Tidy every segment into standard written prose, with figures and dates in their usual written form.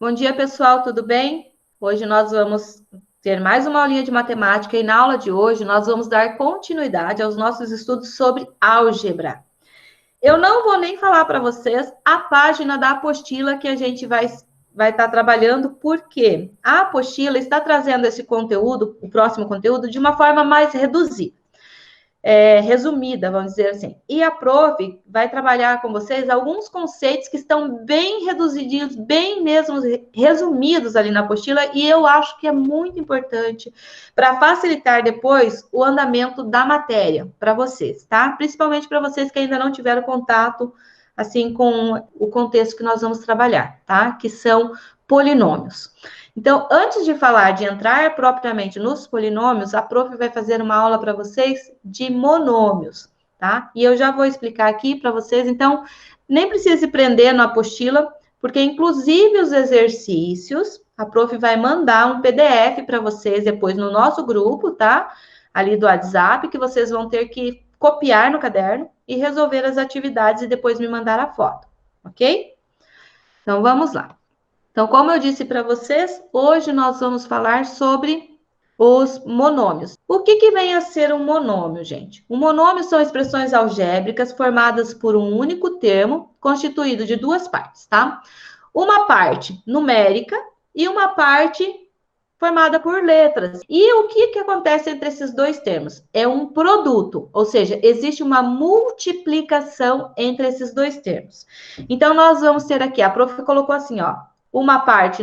Bom dia, pessoal, tudo bem? Hoje nós vamos ter mais uma aulinha de matemática e na aula de hoje nós vamos dar continuidade aos nossos estudos sobre álgebra. Eu não vou nem falar para vocês a página da apostila que a gente vai estar trabalhando, porque a apostila está trazendo esse conteúdo, o próximo conteúdo, de uma forma mais reduzida. Resumida, vamos dizer assim. E a prof vai trabalhar com vocês alguns conceitos que estão bem reduzidinhos, bem mesmo resumidos ali na apostila, e eu acho que é muito importante para facilitar depois o andamento da matéria para vocês, tá? Principalmente para vocês que ainda não tiveram contato assim com o contexto que nós vamos trabalhar, tá? Que são polinômios. Então, antes de falar de entrar propriamente nos polinômios, a prof vai fazer uma aula para vocês de monômios, tá? E eu já vou explicar aqui para vocês, então, nem precisa se prender na apostila, porque inclusive os exercícios, a prof vai mandar um PDF para vocês depois no nosso grupo, tá? Ali do WhatsApp, que vocês vão ter que copiar no caderno e resolver as atividades e depois me mandar a foto, ok? Então, vamos lá. Então, como eu disse para vocês, hoje nós vamos falar sobre os monômios. O que vem a ser um monômio, gente? Um monômio são expressões algébricas formadas por um único termo, constituído de duas partes, tá? Uma parte numérica e uma parte formada por letras. E o que acontece entre esses dois termos? É um produto, ou seja, existe uma multiplicação entre esses dois termos. Então, nós vamos ter aqui, a prof colocou assim, ó, uma parte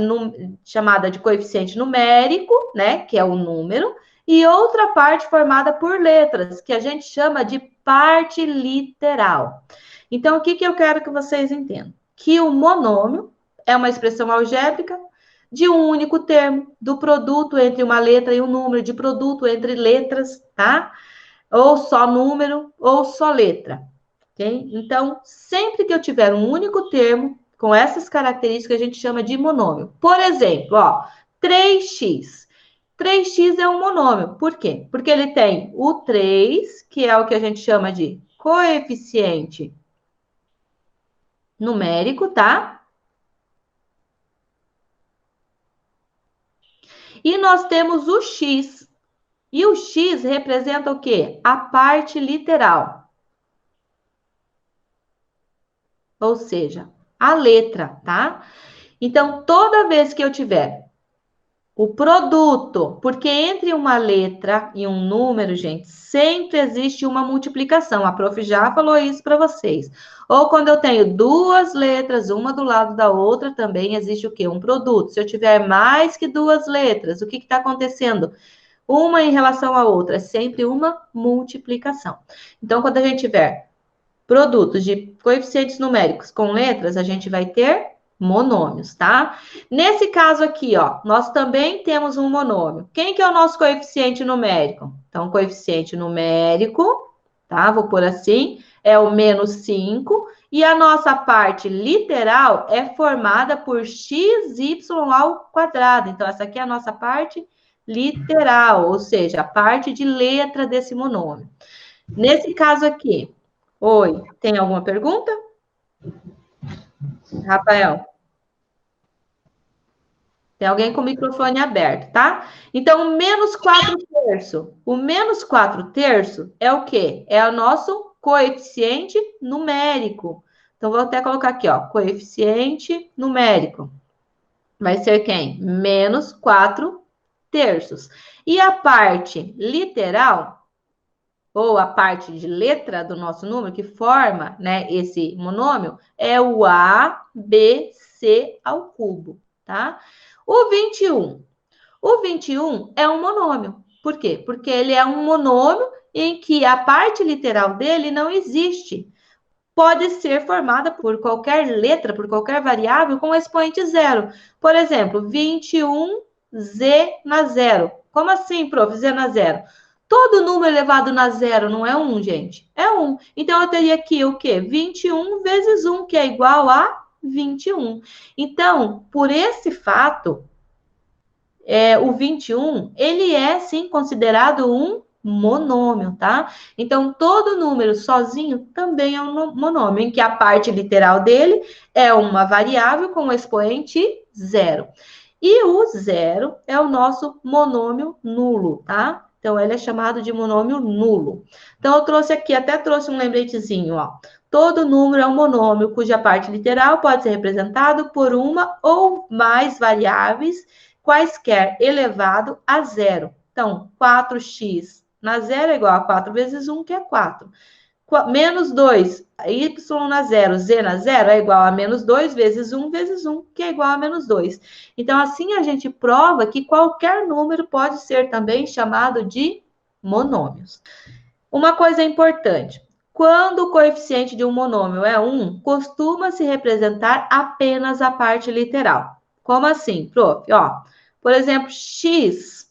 chamada de coeficiente numérico, né, que é o número, e outra parte formada por letras, que a gente chama de parte literal. Então, o que eu quero que vocês entendam? Que o monômio é uma expressão algébrica de um único termo, do produto entre uma letra e um número, de produto entre letras, tá? Ou só número, ou só letra, ok? Então, sempre que eu tiver um único termo, com essas características, a gente chama de monômio. Por exemplo, ó, 3x. 3x é um monômio. Por quê? Porque ele tem o 3, que é o que a gente chama de coeficiente numérico, tá? E nós temos o x. E o x representa o quê? A parte literal. Ou seja, a letra, tá? Então, toda vez que eu tiver o produto, porque entre uma letra e um número, gente, sempre existe uma multiplicação. A prof já falou isso para vocês. Ou quando eu tenho duas letras, uma do lado da outra, também existe o quê? Um produto. Se eu tiver mais que duas letras, o que está acontecendo? Uma em relação à outra, é sempre uma multiplicação. Então, quando a gente tiver produtos de coeficientes numéricos com letras, a gente vai ter monômios, tá? Nesse caso aqui, ó, nós também temos um monômio. Quem que é o nosso coeficiente numérico? Então, coeficiente numérico, tá? Vou pôr assim, é o menos 5, e a nossa parte literal é formada por xy ao quadrado. Então, essa aqui é a nossa parte literal, ou seja, a parte de letra desse monômio. Nesse caso aqui, oi, tem alguma pergunta? Rafael, tem alguém com o microfone aberto, tá? Então, o menos 4 terços. O menos 4 terços é o quê? É o nosso coeficiente numérico. Então, vou até colocar aqui, ó, coeficiente numérico. Vai ser quem? Menos 4 terços. E a parte literal, ou a parte de letra do nosso número, que forma, né, esse monômio, é o ABC ao cubo, tá? O 21. O 21 é um monômio. Por quê? Porque ele é um monômio em que a parte literal dele não existe. Pode ser formada por qualquer letra, por qualquer variável com expoente zero. Por exemplo, 21z na zero. Como assim, prof? Z na zero? Todo número elevado na zero não é 1, gente? É 1. Então, eu teria aqui o quê? 21 vezes 1, que é igual a 21. Então, por esse fato, o 21, ele é, sim, considerado um monômio, tá? Então, todo número sozinho também é um monômio, em que a parte literal dele é uma variável com expoente zero. E o zero é o nosso monômio nulo, tá? Então, ele é chamado de monômio nulo. Então, eu trouxe aqui, até trouxe um lembretezinho, ó. Todo número é um monômio cuja parte literal pode ser representado por uma ou mais variáveis, quaisquer elevado a zero. Então, 4x na zero é igual a 4 vezes 1, que é 4. Menos 2, y na zero, z na zero é igual a menos 2 vezes 1 vezes 1, que é igual a menos 2. Então, assim a gente prova que qualquer número pode ser também chamado de monômios. Uma coisa importante, quando o coeficiente de um monômio é 1, costuma-se representar apenas a parte literal. Como assim, prof? Ó, por exemplo, x.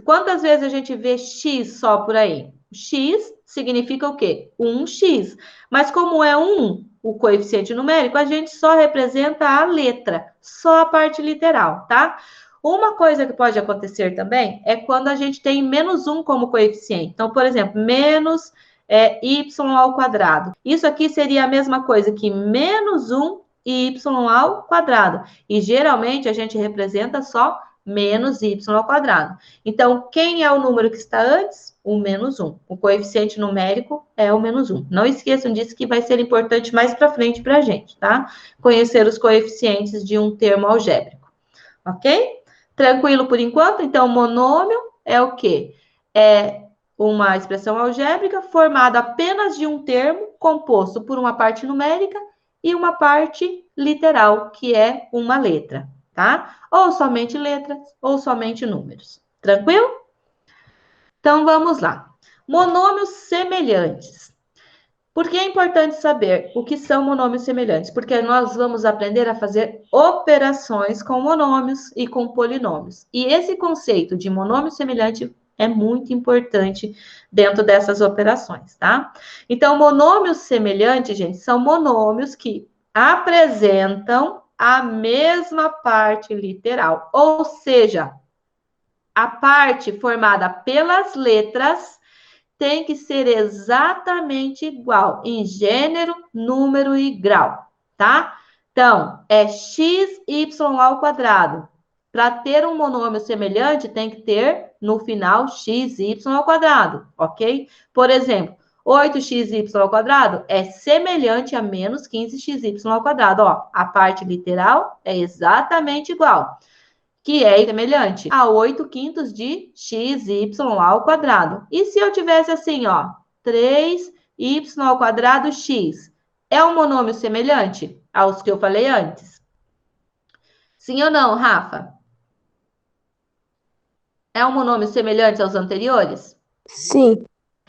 Quantas vezes a gente vê x só por aí? X significa o quê? 1x. Mas como é 1 o coeficiente numérico, a gente só representa a letra, só a parte literal, tá? Uma coisa que pode acontecer também é quando a gente tem menos 1 como coeficiente. Então, por exemplo, menos y ao quadrado. Isso aqui seria a mesma coisa que menos 1 y ao quadrado. E geralmente a gente representa só menos y ao quadrado. Então, quem é o número que está antes? O menos 1. O coeficiente numérico é o menos 1. Não esqueçam disso, que vai ser importante mais para frente para a gente, tá? Conhecer os coeficientes de um termo algébrico. Ok? Tranquilo por enquanto? Então, monômio é o quê? É uma expressão algébrica formada apenas de um termo composto por uma parte numérica e uma parte literal, que é uma letra, tá? Ou somente letras, ou somente números. Tranquilo? Então, vamos lá. Monômios semelhantes. Por que é importante saber o que são monômios semelhantes? Porque nós vamos aprender a fazer operações com monômios e com polinômios. E esse conceito de monômio semelhante é muito importante dentro dessas operações, tá? Então, monômios semelhantes, gente, são monômios que apresentam a mesma parte literal, ou seja, a parte formada pelas letras tem que ser exatamente igual em gênero, número e grau, tá? Então, é xy ao quadrado. Para ter um monômio semelhante, tem que ter no final xy ao quadrado, ok? Por exemplo, 8xy ao quadrado é semelhante a menos 15xy ao quadrado. Ó, a parte literal é exatamente igual, que é semelhante a 8 quintos de xy ao quadrado. E se eu tivesse assim, ó, 3y ao quadrado x, é um monômio semelhante aos que eu falei antes? Sim ou não, Rafa? É um monômio semelhante aos anteriores? Sim.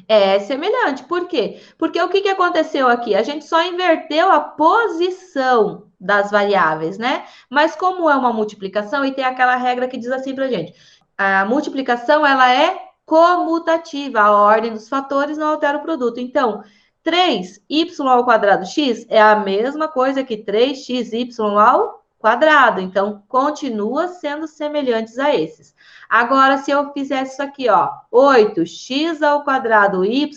É semelhante. Por quê? Porque o que aconteceu aqui? A gente só inverteu a posição das variáveis, né? Mas como é uma multiplicação, e tem aquela regra que diz assim pra gente, a multiplicação, ela é comutativa, a ordem dos fatores não altera o produto. Então, 3y ao quadrado x é a mesma coisa que 3xy ao quadrado. Então, continua sendo semelhantes a esses. Agora, se eu fizesse isso aqui, ó, 8x ao quadrado y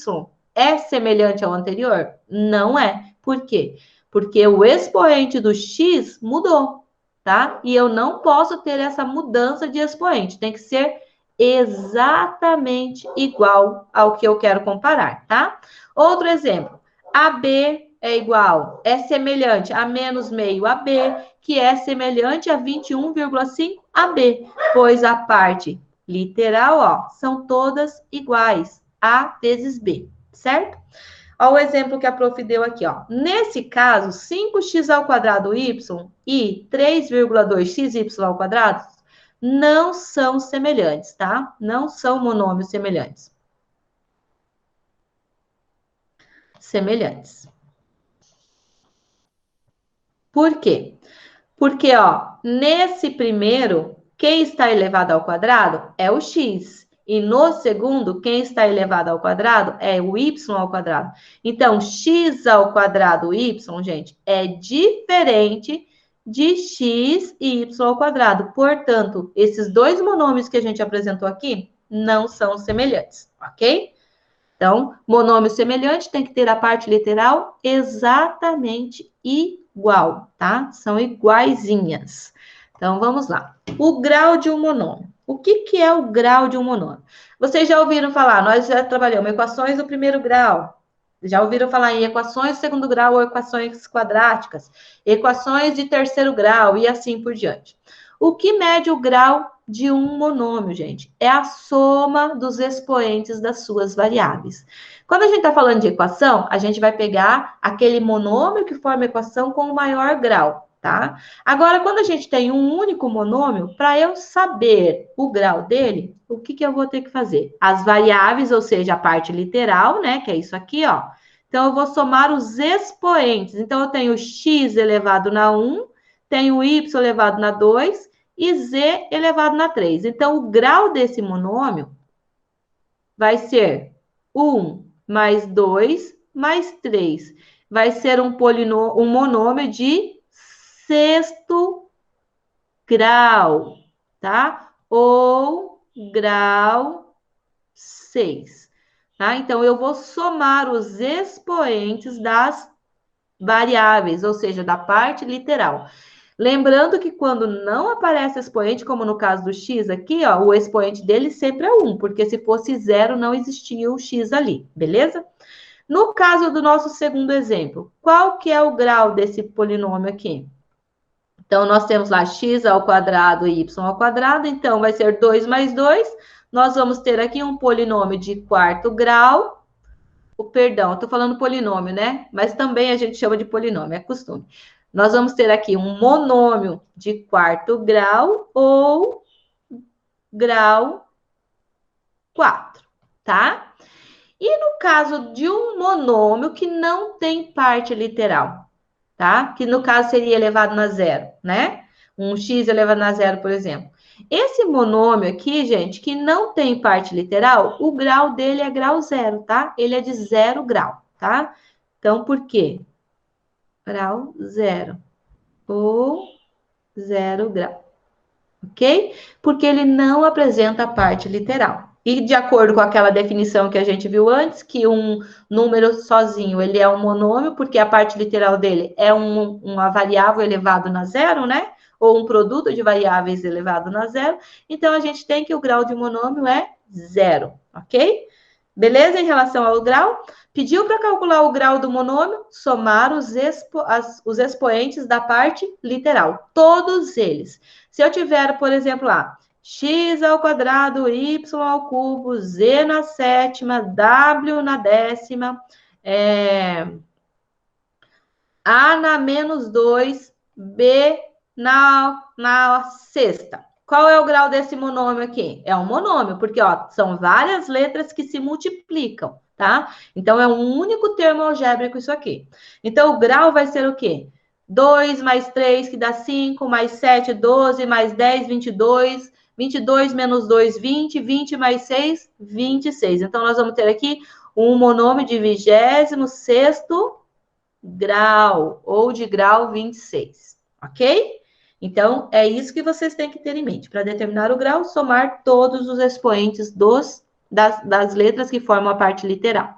é semelhante ao anterior? Não é. Por quê? Porque o expoente do x mudou, tá? E eu não posso ter essa mudança de expoente. Tem que ser exatamente igual ao que eu quero comparar, tá? Outro exemplo. AB é igual, é semelhante a menos meio AB, que é semelhante a 21,5 AB, pois a parte literal, ó, são todas iguais, A vezes B, certo? Olha o exemplo que a prof deu aqui, ó. Nesse caso, 5x ao quadrado y e 3,2xy ao quadrado não são semelhantes, tá? Não são monômios semelhantes. Semelhantes. Por quê? Porque, ó, nesse primeiro, quem está elevado ao quadrado é o x. E no segundo, quem está elevado ao quadrado é o y ao quadrado. Então, x ao quadrado y, gente, é diferente de x e y ao quadrado. Portanto, esses dois monômios que a gente apresentou aqui não são semelhantes, ok? Então, monômio semelhante tem que ter a parte literal exatamente igual. igual, tá? São iguaizinhas. Então, vamos lá. O grau de um monômio. O que que é o grau de um monômio? Vocês já ouviram falar, nós já trabalhamos equações do primeiro grau. Já ouviram falar em equações de segundo grau ou equações quadráticas, equações de terceiro grau e assim por diante. O que mede o grau de um monômio, gente? É a soma dos expoentes das suas variáveis. Quando a gente está falando de equação, a gente vai pegar aquele monômio que forma a equação com o maior grau, tá? Agora, quando a gente tem um único monômio, para eu saber o grau dele, o que que eu vou ter que fazer? As variáveis, ou seja, a parte literal, né? Que é isso aqui, ó. Então, eu vou somar os expoentes. Então, eu tenho x elevado na 1, tenho y elevado na 2 e z elevado na 3. Então, o grau desse monômio vai ser 1 mais 2 mais 3. Vai ser um monômio de sexto grau, tá? Ou grau 6. Tá? Então, eu vou somar os expoentes das variáveis, ou seja, da parte literal. Lembrando que quando não aparece expoente, como no caso do x aqui, ó, o expoente dele sempre é 1, porque se fosse 0, não existia o x ali, beleza? No caso do nosso segundo exemplo, qual que é o grau desse polinômio aqui? Então, nós temos lá x ao quadrado e y ao quadrado, então vai ser 2 mais 2. Nós vamos ter aqui um polinômio de quarto grau. Perdão, estou falando polinômio, né? Mas também a gente chama de polinômio, é costume. Nós vamos ter aqui um monômio de quarto grau ou grau 4, tá? E no caso de um monômio que não tem parte literal, tá? Que no caso seria elevado na zero, né? Um x elevado na zero, por exemplo. Esse monômio aqui, gente, que não tem parte literal, o grau dele é grau zero, tá? Ele é de 0 grau, tá? Então, por quê? Grau zero ou 0 grau, ok? Porque ele não apresenta parte literal. E de acordo com aquela definição que a gente viu antes, que um número sozinho ele é um monômio, porque a parte literal dele é uma variável elevado na zero, né? Ou um produto de variáveis elevado na zero. Então, a gente tem que o grau de monômio é zero, ok? Beleza? Em relação ao grau, pediu para calcular o grau do monômio, somar os expoentes da parte literal, todos eles. Se eu tiver, por exemplo, lá, x ao quadrado, y ao cubo, z na sétima, w na décima, a na menos 2, b na sexta. Qual é o grau desse monômio aqui? É um monômio, porque ó, são várias letras que se multiplicam, tá? Então, é um único termo algébrico isso aqui. Então, o grau vai ser o quê? 2 mais 3, que dá 5, mais 7, 12, mais 10, 22, 22 menos 2, 20, 20 mais 6, 26. Então, nós vamos ter aqui um monômio de 26º grau, ou de grau 26, ok? Então, é isso que vocês têm que ter em mente. Para determinar o grau, somar todos os expoentes das letras que formam a parte literal.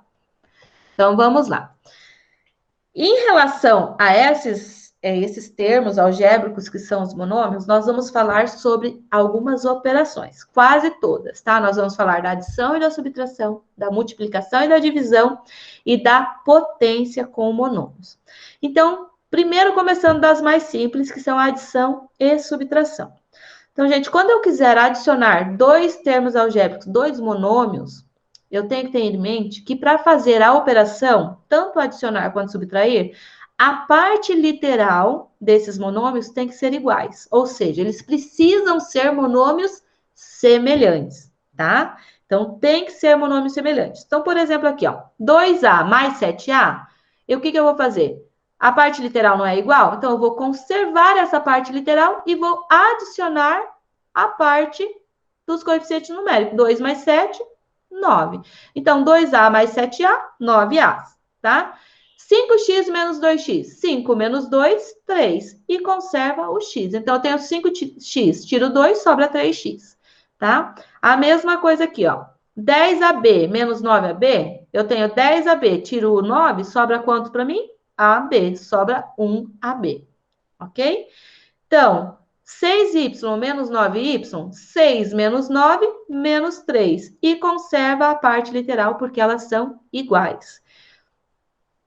Então, vamos lá. Em relação a esses termos algébricos que são os monômios, nós vamos falar sobre algumas operações, quase todas, tá? Nós vamos falar da adição e da subtração, da multiplicação e da divisão e da potência com monômios. Então, primeiro começando das mais simples, que são a adição e subtração. Então, gente, quando eu quiser adicionar dois termos algébricos, dois monômios, eu tenho que ter em mente que para fazer a operação, tanto adicionar quanto subtrair, a parte literal desses monômios tem que ser iguais. Ou seja, eles precisam ser monômios semelhantes, tá? Então, tem que ser monômios semelhantes. Então, por exemplo, aqui, ó, 2A mais 7A, e o que eu vou fazer? A parte literal não é igual? Então, eu vou conservar essa parte literal e vou adicionar a parte dos coeficientes numéricos. 2 mais 7, 9. Então, 2A mais 7A, 9A, tá? 5x menos 2x. 5 menos 2, 3. E conserva o x. Então, eu tenho 5x, tiro 2, sobra 3x, tá? A mesma coisa aqui, ó. 10AB menos 9AB, eu tenho 10AB, tiro o 9, sobra quanto para mim? AB, sobra 1AB, ok? Então, 6y menos 9y, 6 menos 9, menos 3. E conserva a parte literal, porque elas são iguais.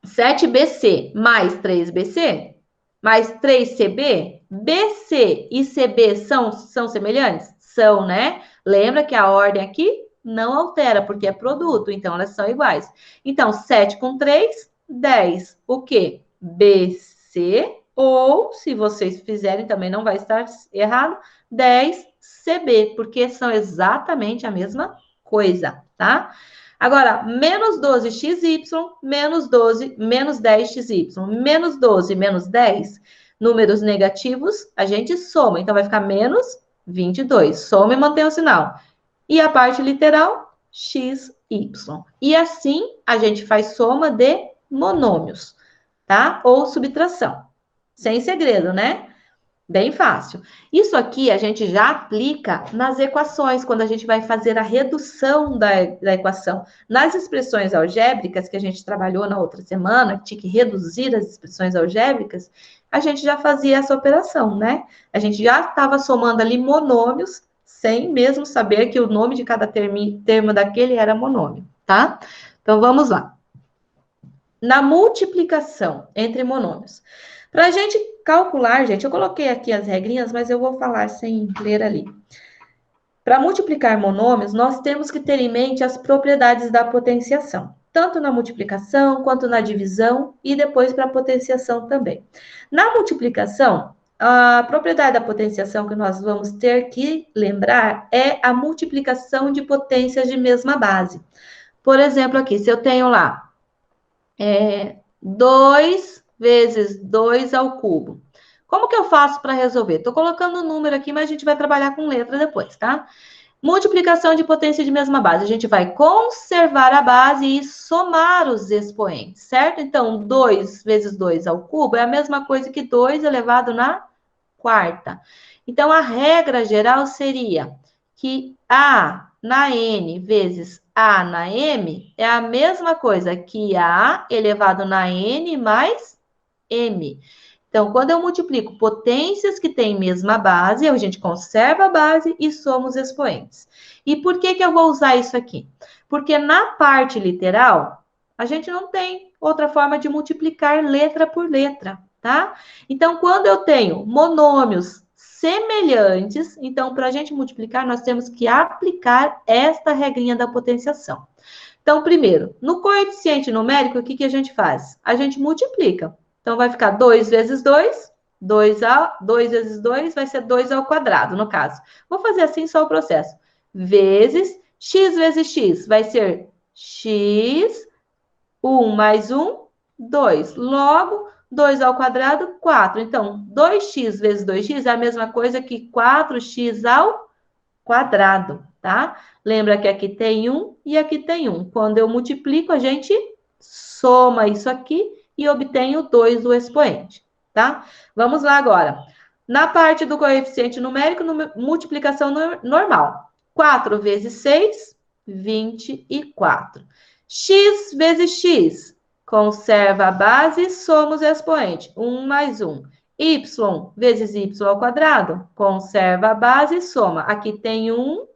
7BC mais 3BC, mais 3CB, BC e CB são semelhantes? São, né? Lembra que a ordem aqui não altera, porque é produto, então elas são iguais. Então, 7 com 3, 10. O quê? BC, ou, se vocês fizerem, também não vai estar errado, 10CB, porque são exatamente a mesma coisa, tá? Agora, menos 12xy, menos 12, menos 10xy, menos 12, menos 10, números negativos, a gente soma. Então, vai ficar menos 22. Soma e mantém o sinal. E a parte literal, xy. E assim, a gente faz soma de monômios, tá? Ou subtração. Sem segredo, né? Bem fácil. Isso aqui a gente já aplica nas equações, quando a gente vai fazer a redução da equação. Nas expressões algébricas, que a gente trabalhou na outra semana, que tinha que reduzir as expressões algébricas, a gente já fazia essa operação, né? A gente já estava somando ali monômios, sem mesmo saber que o nome de cada termo daquele era monômio, tá? Então, vamos lá. Na multiplicação entre monômios. Para a gente calcular, gente, eu coloquei aqui as regrinhas, mas eu vou falar sem ler ali. Para multiplicar monômios, nós temos que ter em mente as propriedades da potenciação, tanto na multiplicação quanto na divisão e depois para a potenciação também. Na multiplicação, a propriedade da potenciação que nós vamos ter que lembrar é a multiplicação de potências de mesma base. Por exemplo, aqui, se eu tenho lá 2 vezes 2 ao cubo. Como que eu faço para resolver? Estou colocando o número aqui, mas a gente vai trabalhar com letra depois, tá? Multiplicação de potência de mesma base. A gente vai conservar a base e somar os expoentes, certo? Então, 2 vezes 2 ao cubo é a mesma coisa que 2 elevado na quarta. Então, a regra geral seria que A na N vezes A na M é a mesma coisa que A elevado na N mais M. Então, quando eu multiplico potências que têm mesma base, a gente conserva a base e soma os expoentes. E por que que eu vou usar isso aqui? Porque na parte literal, a gente não tem outra forma de multiplicar letra por letra, tá? Então, quando eu tenho monômios semelhantes, então, para a gente multiplicar, nós temos que aplicar esta regrinha da potenciação. Então, primeiro, no coeficiente numérico, o que que a gente faz? A gente multiplica. Então, vai ficar 2 vezes 2, 2 vezes 2 vai ser 2 ao quadrado, no caso. Vou fazer assim só o processo. Vezes x, vai ser x, 1 mais 1, 2. Logo, 2 ao quadrado, 4. Então, 2x vezes 2x é a mesma coisa que 4x ao quadrado, tá? Lembra que aqui tem 1 e aqui tem 1. Quando eu multiplico, a gente soma isso aqui e obtém o 2 do expoente, tá? Vamos lá agora. Na parte do coeficiente numérico, multiplicação normal. 4 vezes 6, 24. X vezes x, conserva a base, soma os expoentes. 1 mais 1. Y vezes y ao quadrado, conserva a base e soma. Aqui tem 1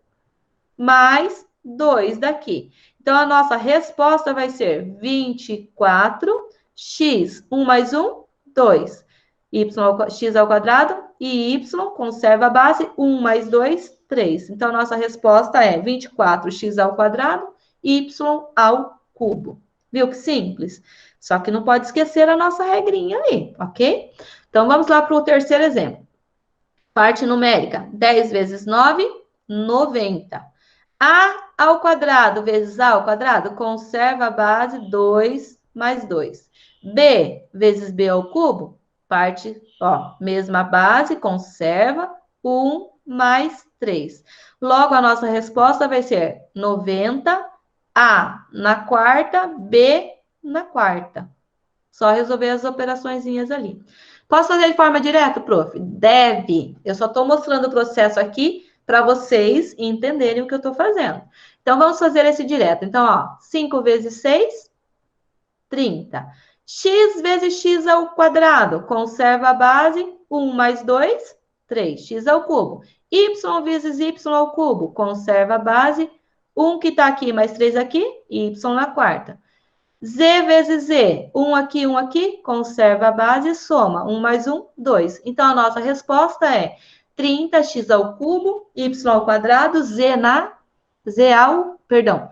mais 2 daqui. Então, a nossa resposta vai ser 24, x, 1 mais 1, 2. X ao quadrado e y conserva a base, 1 mais 2, 3. Então, a nossa resposta é 24x ao quadrado, y ao cubo. Viu que simples? Só que não pode esquecer a nossa regrinha ali, ok? Então, vamos lá para o terceiro exemplo. Parte numérica, 10 vezes 9, 90. A ao quadrado vezes A ao quadrado, conserva a base 2 mais 2. B vezes B ao cubo, parte, ó, mesma base, conserva 1 mais 3. Logo, a nossa resposta vai ser 90, A na quarta, B na quarta. Só resolver as operaçõezinhas ali. Posso fazer de forma direta, prof? Deve. Eu só estou mostrando o processo aqui para vocês entenderem o que eu estou fazendo. Então, vamos fazer esse direto. Então, ó, 5 vezes 6, 30. X vezes x ao quadrado, conserva a base, 1 mais 2, 3x ao cubo. Y vezes y ao cubo, conserva a base, 1 que está aqui mais 3 aqui, y na quarta. Z vezes Z, 1 aqui, conserva a base, soma. 1 mais 1, 2. Então, a nossa resposta é 30x ao cubo, y ao quadrado, perdão,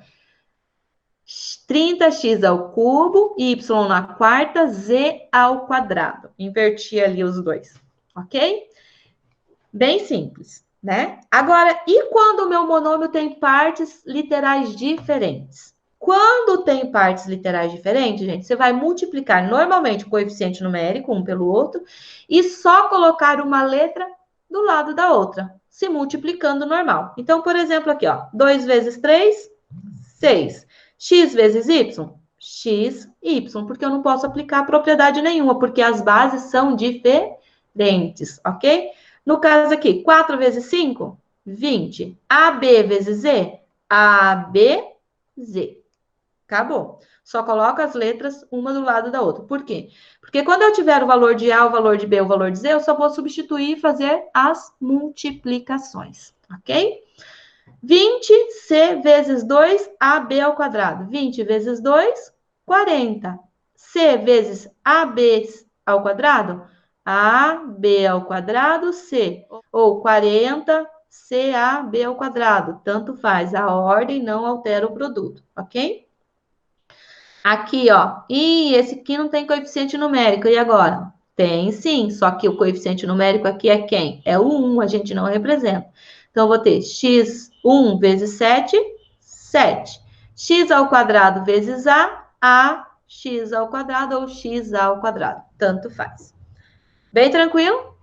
30x ao cubo, y na quarta, z ao quadrado. Inverti ali os dois, ok? Bem simples, né? Agora, e quando o meu monômio tem partes literais diferentes? Quando tem partes literais diferentes, gente, você vai multiplicar normalmente o coeficiente numérico um pelo outro e só colocar uma letra do lado da outra, se multiplicando normal. Então, por exemplo, aqui, ó, 2 vezes 3, 6. X vezes Y? X, Y, porque eu não posso aplicar propriedade nenhuma, porque as bases são diferentes, ok? No caso aqui, 4 vezes 5? 20. AB vezes Z? AB, Z. Acabou. Só coloca as letras uma do lado da outra. Por quê? Porque quando eu tiver o valor de A, o valor de B, o valor de Z, eu só vou substituir e fazer as multiplicações, ok? 20C vezes 2, AB ao quadrado. 20 vezes 2, 40. C vezes AB ao quadrado? AB ao quadrado, C. Ou 40, CAB ao quadrado. Tanto faz, a ordem não altera o produto, ok? Aqui, ó. E esse aqui não tem coeficiente numérico. E agora? Tem sim, só que o coeficiente numérico aqui é quem? É o 1, a gente não representa. Então, eu vou ter x1 vezes 7, 7. X ao quadrado vezes a x ao quadrado ou x ao quadrado. Tanto faz. Bem tranquilo?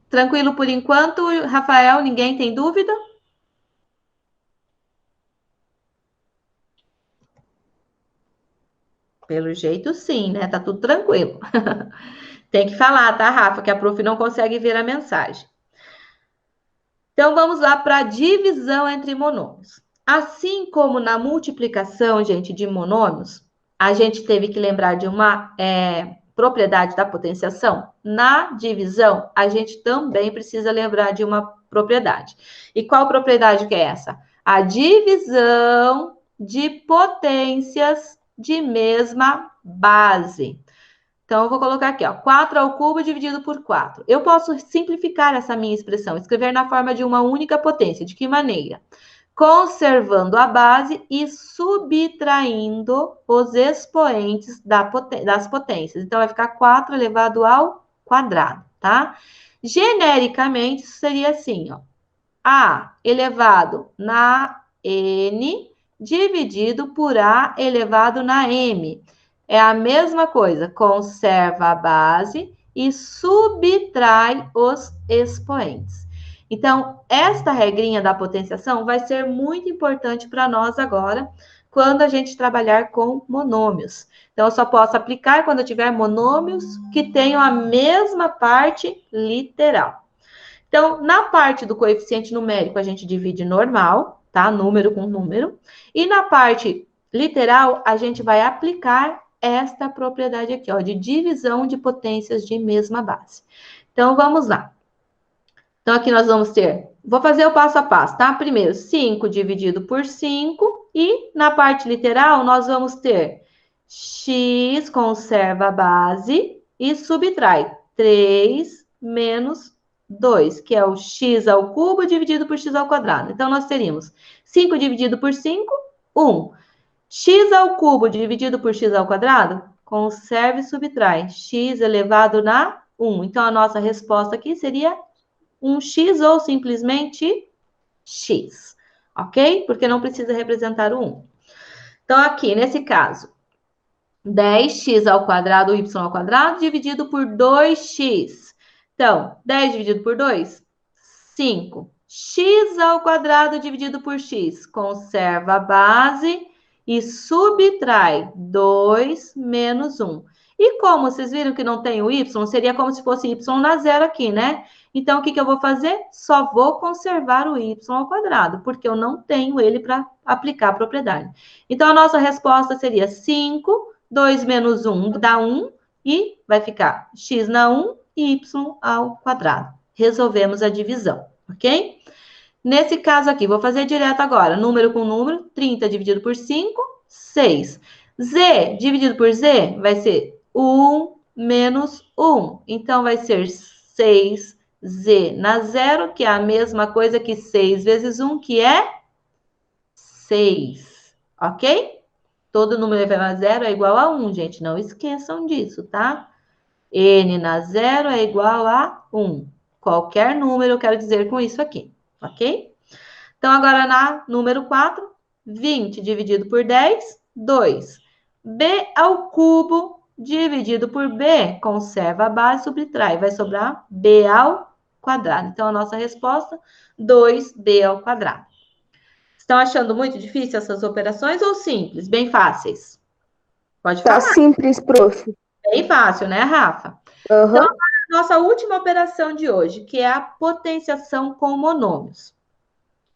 Tranquilo por enquanto, Rafael? Ninguém tem dúvida? Pelo jeito, sim, né? Tá tudo tranquilo. Tem que falar, tá, Rafa? Que a prof não consegue ver a mensagem. Então, vamos lá para a divisão entre monômios. Assim como na multiplicação, gente, de monômios, a gente teve que lembrar de uma propriedade da potenciação. Na divisão, a gente também precisa lembrar de uma propriedade. E qual propriedade que é essa? A divisão de potências de mesma base. Então, eu vou colocar aqui, ó, 4 ao cubo dividido por 4. Eu posso simplificar essa minha expressão, escrever na forma de uma única potência. De que maneira? Conservando a base e subtraindo os expoentes das potências. Então, vai ficar 4 elevado ao quadrado, tá? Genericamente, isso seria assim, ó. A elevado na N dividido por A elevado na M. É a mesma coisa, conserva a base e subtrai os expoentes. Então, esta regrinha da potenciação vai ser muito importante para nós agora, quando a gente trabalhar com monômios. Então, eu só posso aplicar quando eu tiver monômios que tenham a mesma parte literal. Então, na parte do coeficiente numérico, a gente divide normal, tá? Número com número. E na parte literal, a gente vai aplicar esta propriedade aqui, ó, de divisão de potências de mesma base. Então, vamos lá. Então, aqui nós vamos ter... Vou fazer o passo a passo, tá? Primeiro, 5 dividido por 5. E na parte literal, nós vamos ter x conserva a base e subtrai 3 menos 2, que é o x ao cubo dividido por x ao quadrado. Então, nós teríamos 5 dividido por 5, 1. X ao cubo dividido por x ao quadrado, conserva e subtrai. X elevado na 1. Então, a nossa resposta aqui seria 1x ou simplesmente x. Ok? Porque não precisa representar o 1. Então, aqui, nesse caso, 10x ao quadrado, y ao quadrado, dividido por 2x. Então, 10 dividido por 2, 5. X ao quadrado dividido por x. Conserva a base e subtrai 2 menos 1. E como vocês viram que não tem o y, seria como se fosse y na zero aqui, né? Então, o que eu vou fazer? Só vou conservar o y ao quadrado, porque eu não tenho ele para aplicar a propriedade. Então, a nossa resposta seria 5 2 menos 1 dá 1 e vai ficar x na 1 e y ao quadrado. Resolvemos a divisão, ok? Nesse caso aqui, vou fazer direto agora. Número com número, 30 dividido por 5, 6. Z dividido por Z vai ser 1 menos 1. Então, vai ser 6Z na 0, que é a mesma coisa que 6 vezes 1, que é 6. Ok? Todo número elevado a 0 é igual a 1, gente. Não esqueçam disso, tá? N na 0 é igual a 1. Qualquer número eu quero dizer com isso aqui, ok? Então, agora na número 4, 20 dividido por 10, 2. B ao cubo dividido por B, conserva a base, subtrai, vai sobrar B ao quadrado. Então, a nossa resposta, 2B ao quadrado. Estão achando muito difícil essas operações ou simples? Bem fáceis? Pode falar. Tá simples, prof. Bem fácil, né, Rafa? Então, a nossa última operação de hoje, que é a potenciação com monômios.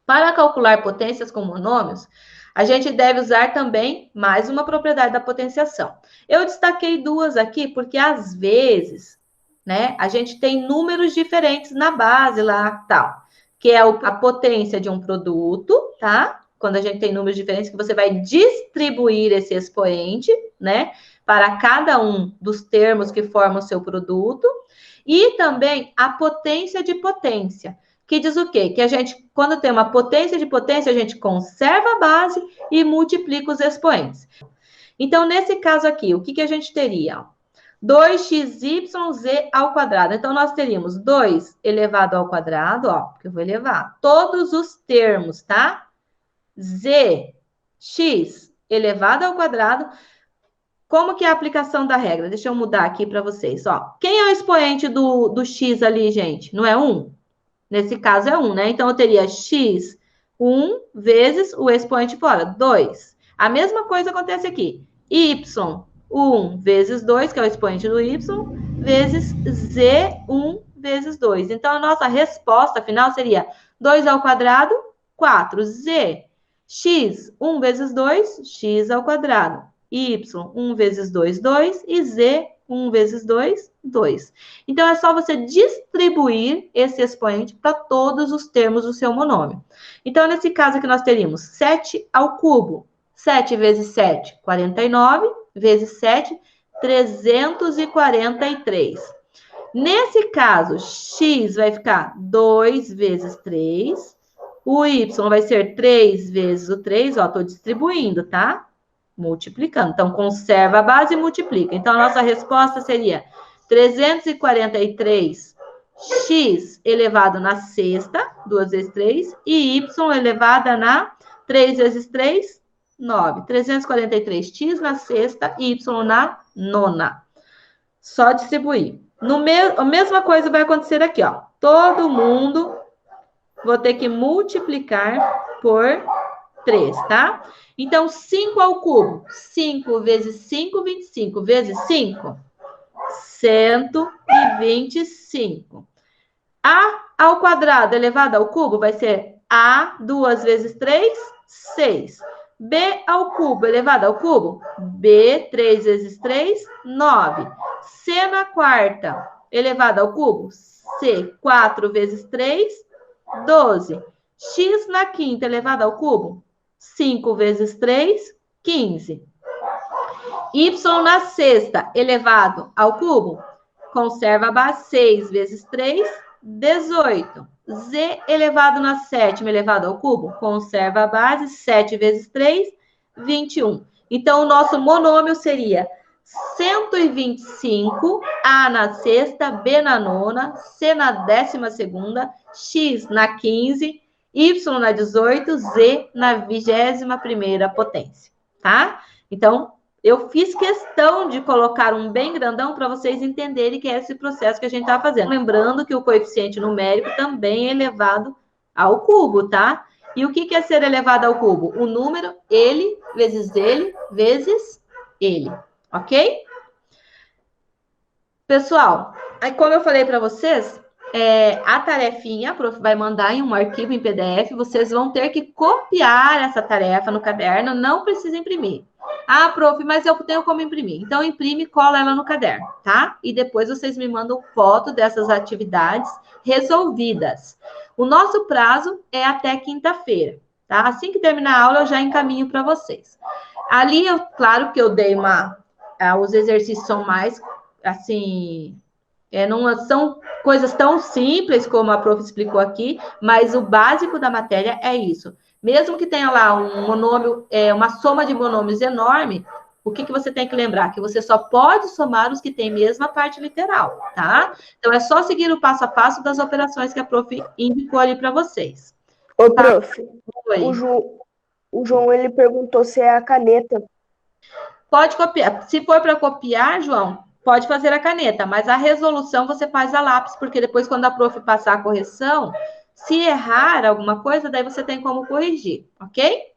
Para calcular potências com monômios, a gente deve usar também mais uma propriedade da potenciação. Eu destaquei duas aqui porque, às vezes, né, a gente tem números diferentes na base lá, tal, que é a potência de um produto, tá? Quando a gente tem números diferentes, que você vai distribuir esse expoente, né, para cada um dos termos que formam o seu produto, e também a potência de potência, que diz o quê? Que a gente, quando tem uma potência de potência, a gente conserva a base e multiplica os expoentes. Então, nesse caso aqui, o que a gente teria? 2xyz ao quadrado. Então, nós teríamos 2 elevado ao quadrado, ó, porque eu vou elevar todos os termos, tá? Z, x elevado ao quadrado. Como que é a aplicação da regra? Deixa eu mudar aqui para vocês, ó. Quem é o expoente do x ali, gente? Não é 1? Nesse caso é 1, né? Então, eu teria x 1 vezes o expoente fora, 2. A mesma coisa acontece aqui. Y 1 vezes 2, que é o expoente do y, vezes z 1 vezes 2. Então, a nossa resposta final seria 2 ao quadrado, 4z. X 1 vezes 2, x ao quadrado. Y 1 vezes 2, 2. E z 1 vezes 2, 2. Então, é só você distribuir esse expoente para todos os termos do seu monômio. Então, nesse caso aqui, nós teríamos 7 ao cubo. 7 vezes 7, 49. Vezes 7, 343. Nesse caso, x vai ficar 2 vezes 3. O y vai ser 3 vezes o 3. Ó, estou distribuindo, tá? Multiplicando. Então, conserva a base e multiplica. Então, a nossa resposta seria 343x elevado na sexta, 2 vezes 3, e y elevada na 3 vezes 3, 9. 343x na sexta e y na nona. Só distribuir. A mesma coisa vai acontecer aqui, ó. Todo mundo vou ter que multiplicar por 3, tá? Então, 5 ao cubo. 5 vezes 5, 25. Vezes 5, 125. A ao quadrado elevado ao cubo vai ser A 2 vezes 3, 6. B ao cubo elevado ao cubo, B 3 vezes 3, 9. C na quarta elevado ao cubo, C 4 vezes 3, 12. X na quinta elevado ao cubo, 5 vezes 3, 15. Y na sexta elevado ao cubo, conserva a base 6 vezes 3, 18. Z elevado na sétima elevado ao cubo, conserva a base 7 vezes 3, 21. Então, o nosso monômio seria 125, A na sexta, B na nona, C na 12ª, X na 15, Y na 18, Z na 21ª potência, tá? Então, eu fiz questão de colocar um bem grandão para vocês entenderem que é esse processo que a gente está fazendo. Lembrando que o coeficiente numérico também é elevado ao cubo, tá? E o que é ser elevado ao cubo? O número, ele, vezes ele, ok? Pessoal, aí como eu falei para vocês, a tarefinha, a prof vai mandar em um arquivo em PDF, vocês vão ter que copiar essa tarefa no caderno, não precisa imprimir. Ah, prof, mas eu tenho como imprimir. Então, imprime e cola ela no caderno, tá? E depois vocês me mandam foto dessas atividades resolvidas. O nosso prazo é até quinta-feira, tá? Assim que terminar a aula, eu já encaminho para vocês. Ali, claro que eu dei os exercícios são mais, assim, não são coisas tão simples como a prof explicou aqui, mas o básico da matéria é isso. Mesmo que tenha lá um monômio, uma soma de monômios enorme, o que você tem que lembrar? Que você só pode somar os que têm mesma parte literal, tá? Então, é só seguir o passo a passo das operações que a prof indicou ali para vocês. Ô, Tá? prof, o João, ele perguntou se é a caneta. Pode copiar. Se for para copiar, João, pode fazer a caneta, mas a resolução você faz a lápis, porque depois, quando a prof passar a correção, se errar alguma coisa, daí você tem como corrigir, ok?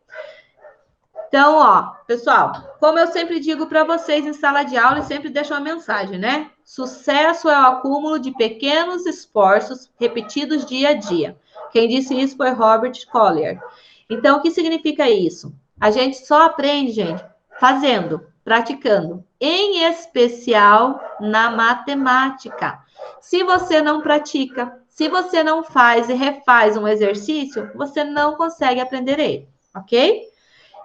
Então, ó, pessoal, como eu sempre digo para vocês em sala de aula e sempre deixo uma mensagem, né? Sucesso é o acúmulo de pequenos esforços repetidos dia a dia. Quem disse isso foi Robert Collier. Então, o que significa isso? A gente só aprende, gente, fazendo, praticando, em especial na matemática. Se você não pratica, se você não faz e refaz um exercício, você não consegue aprender ele, ok?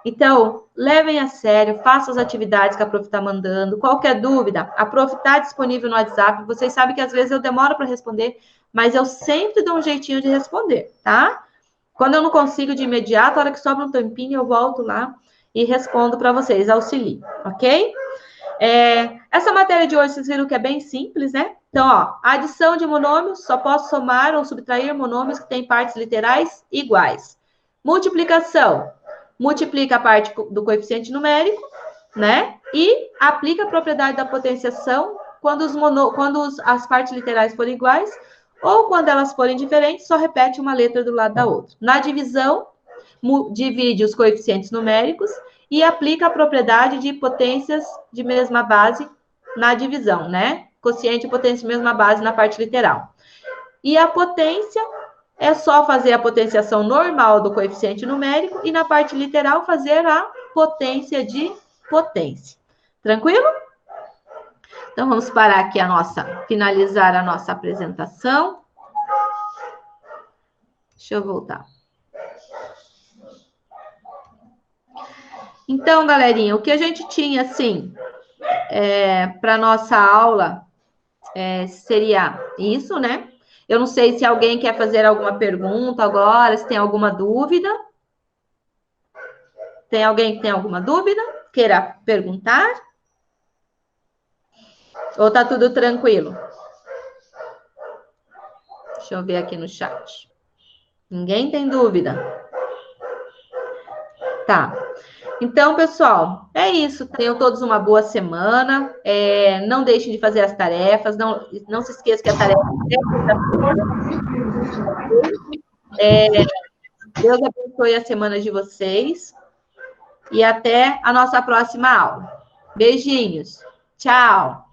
Então, levem a sério, façam as atividades que a prof está mandando. Qualquer dúvida, a prof está disponível no WhatsApp. Vocês sabem que às vezes eu demoro para responder, mas eu sempre dou um jeitinho de responder, tá? Quando eu não consigo de imediato, a hora que sobra um tempinho, eu volto lá e respondo para vocês, auxilio, ok? Essa matéria de hoje, vocês viram que é bem simples, né? Então, ó, adição de monômios, só posso somar ou subtrair monômios que têm partes literais iguais. Multiplicação, multiplica a parte do coeficiente numérico, né? E aplica a propriedade da potenciação quando as partes literais forem iguais, ou quando elas forem diferentes, só repete uma letra do lado da outra. Na divisão, divide os coeficientes numéricos e aplica a propriedade de potências de mesma base na divisão, né? Quociente e potência de mesma base na parte literal. E a potência é só fazer a potenciação normal do coeficiente numérico e na parte literal fazer a potência de potência. Tranquilo? Então vamos parar aqui finalizar a nossa apresentação. Deixa eu voltar. Então, galerinha, o que a gente tinha, assim, para nossa aula seria isso, né? Eu não sei se alguém quer fazer alguma pergunta agora, se tem alguma dúvida. Tem alguém que tem alguma dúvida? Queira perguntar? Ou tá tudo tranquilo? Deixa eu ver aqui no chat. Ninguém tem dúvida? Tá. Então, pessoal, é isso. Tenham todos uma boa semana. Não deixem de fazer as tarefas. Não se esqueçam que a tarefa é Deus abençoe a semana de vocês. E até a nossa próxima aula. Beijinhos. Tchau.